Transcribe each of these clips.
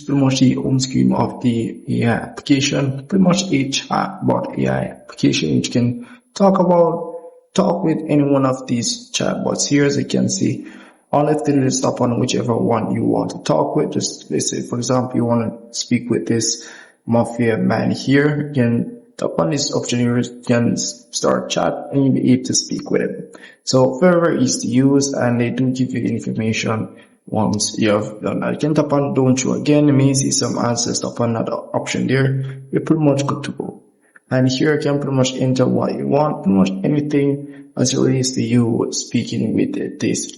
pretty much the home screen of the AI application, pretty much a chatbot AI application which can talk with any one of these chatbots here. As you can see, all you have to do is tap on whichever one you want to talk with. Just let's say, for example, you want to speak with this mafia man here. You can tap on this option here, you can start chat and you'll be able to speak with him. So very, very easy to use, and they do give you information once you have done that. You can tap on don't show again. You may see some answers. Tap on another option there. You're pretty much good to go. And here you can pretty much enter what you want, pretty much anything as it relates to you speaking with this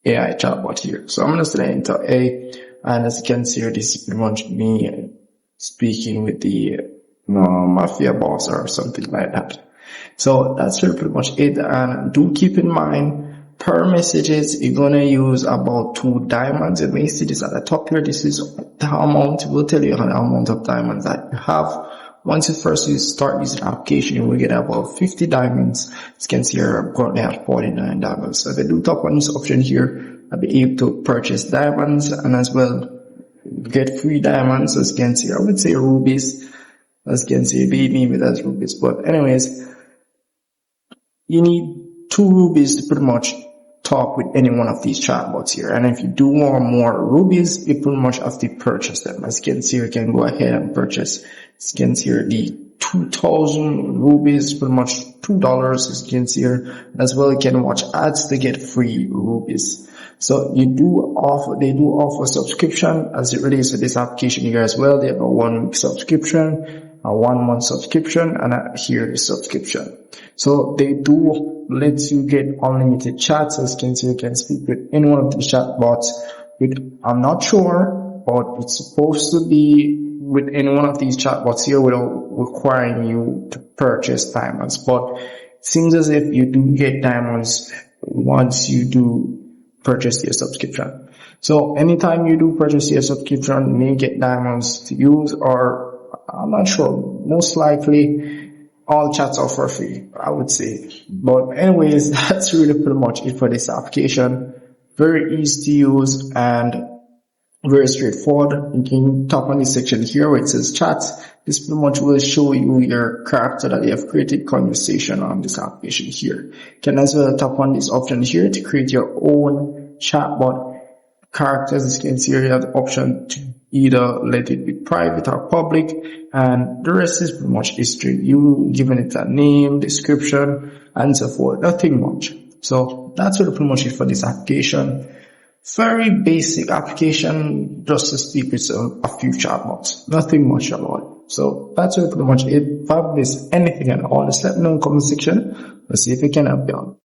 AI chatbot here. So I'm going to say enter A, and as you can see here, this is pretty much me speaking with the mafia boss or something like that. So that's pretty much it. And do keep in mind, per messages, you're going to use about 2 diamonds. You may see this at the top here. This is the amount. It will tell you the amount of diamonds that you have. Once you start using the application, you will get about 50 diamonds. As you can see here, I'm currently at 49 diamonds. So if I do tap on this option here, I'll be able to purchase diamonds and as well get free diamonds. As you can see, I would say rubies. As you can see, maybe that's rubies. But anyways, you need 2 rubies to pretty much talk with any one of these chatbots here. And if you do want more rubies, you pretty much have to purchase them. As you can see, you can go ahead and purchase. As you can see here, the 2,000 rubies, pretty much $2. As you can see here, as well, you can watch ads to get free rubies. So they do offer subscription as it relates to this application here as well. They have a 1-week subscription, a 1-month subscription, and a yearly subscription. So they do let you get unlimited chats. As you can see, you can speak with any one of the chatbots. I'm not sure, but it's supposed to be with any one of these chatbots here without requiring you to purchase diamonds. But it seems as if you do get diamonds once you do purchase your subscription. So anytime you do purchase your subscription, you may get diamonds to use, or I'm not sure. Most likely, all chats are for free, I would say. But anyways, that's really pretty much it for this application. Very easy to use and very straightforward. You can tap on this section here where it says chat. This pretty much will show you your character that you have created conversation on this application here. You can as well tap on this option here to create your own chatbot characters. As you can see here, you have the option to either let it be private or public, and the rest is pretty much history. You giving it a name, description, and so forth. Nothing much. So that's really pretty much it for this application. Very basic application, just to speak with a few chatbots. Nothing much about it. So that's really pretty much it. If I miss anything at all, just let me know in the comment section. Let's see if we can help you out.